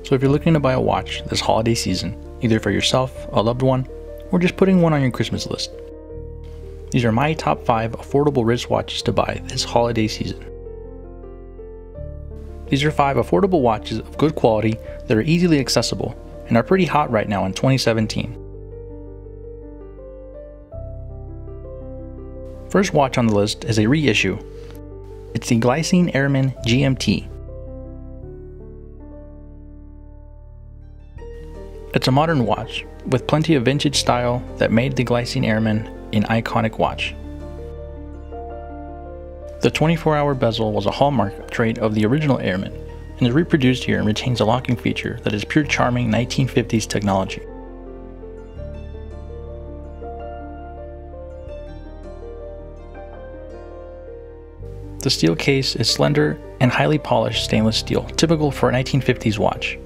So if you're looking to buy a watch this holiday season, either for yourself, a loved one, or just putting one on your Christmas list, these are my top 5 affordable wristwatches to buy this holiday season. These are 5 affordable watches of good quality that are easily accessible and are pretty hot right now in 2017. First watch on the list is a reissue. It's the Glycine Airman GMT. It's a modern watch with plenty of vintage style that made the Glycine Airman an iconic watch. The 24-hour bezel was a hallmark trait of the original Airman and is reproduced here and retains a locking feature that is pure charming 1950s technology. The steel case is slender and highly polished stainless steel, typical for a 1950s watch.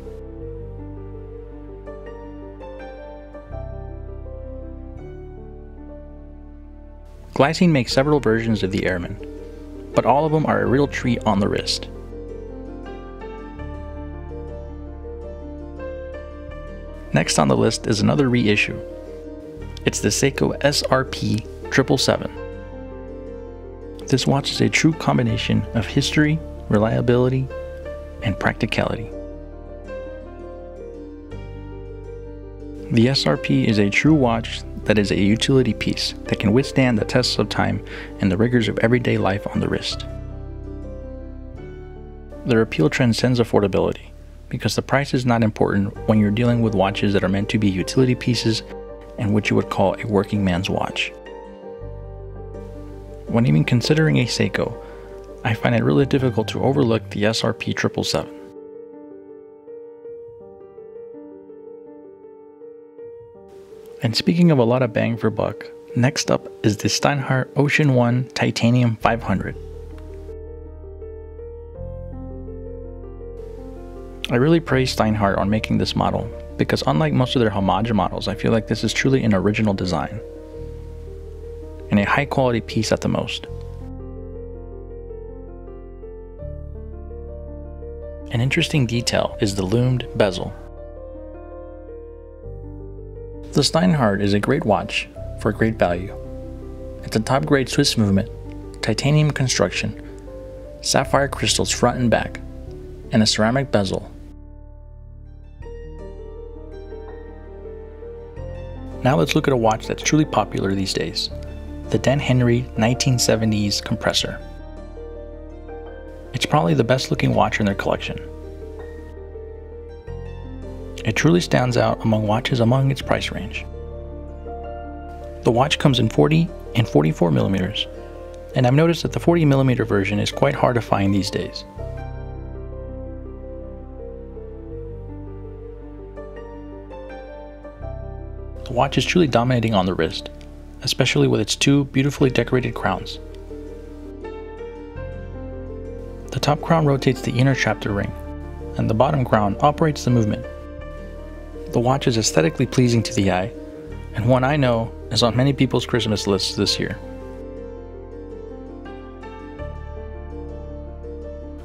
Glycine makes several versions of the Airman, but all of them are a real treat on the wrist. Next on the list is another reissue. It's the Seiko SRP 777. This watch is a true combination of history, reliability, and practicality. The SRP is a true watch that is a utility piece that can withstand the tests of time and the rigors of everyday life on the wrist. Their appeal transcends affordability, because the price is not important when you're dealing with watches that are meant to be utility pieces and what you would call a working man's watch. When even considering a Seiko, I find it really difficult to overlook the SRP 777. And speaking of a lot of bang for buck, next up is the Steinhart Ocean One Titanium 500. I really praise Steinhart on making this model, because unlike most of their homage models, I feel like this is truly an original design, and a high quality piece at the most. An interesting detail is the loomed bezel. The Steinhart is a great watch for great value. It's a top grade Swiss movement, titanium construction, sapphire crystals front and back, and a ceramic bezel. Now let's look at a watch that's truly popular these days, the Dan Henry 1970s compressor. It's probably the best looking watch in their collection. It truly stands out among watches among its price range. The watch comes in 40 and 44 millimeters, and I've noticed that the 40 millimeter version is quite hard to find these days. The watch is truly dominating on the wrist, especially with its 2 beautifully decorated crowns. The top crown rotates the inner chapter ring, and the bottom crown operates the movement. The watch is aesthetically pleasing to the eye, and one I know is on many people's Christmas lists this year.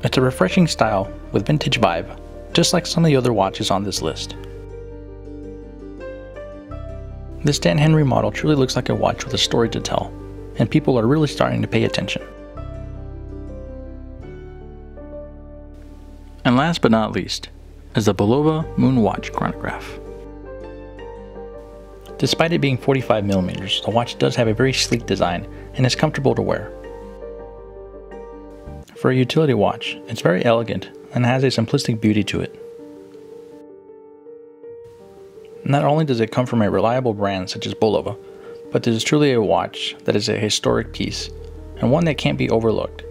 It's a refreshing style with vintage vibe, just like some of the other watches on this list. This Dan Henry model truly looks like a watch with a story to tell, and people are really starting to pay attention. And last but not least is the Bulova Moonwatch Chronograph. Despite it being 45 millimeters, the watch does have a very sleek design and is comfortable to wear. For a utility watch, it's very elegant and has a simplistic beauty to it. Not only does it come from a reliable brand such as Bulova, but this is truly a watch that is a historic piece and one that can't be overlooked.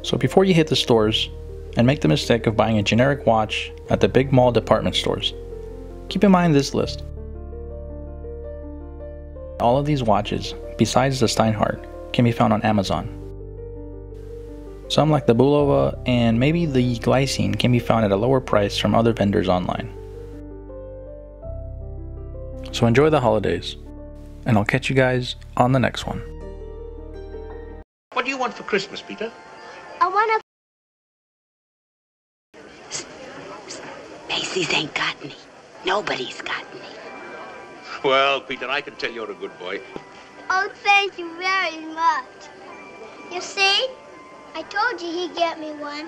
So before you hit the stores and make the mistake of buying a generic watch at the big mall department stores, keep in mind this list. All of these watches, besides the Steinhart, can be found on Amazon. Some like the Bulova and maybe the Glycine can be found at a lower price from other vendors online. So enjoy the holidays, and I'll catch you guys on the next one. do you want for Christmas, Peter? I want a... Macy's ain't got any. Nobody's got any. Well, Peter, I can tell you're a good boy. Oh, thank you very much. You see, I told you he'd get me one.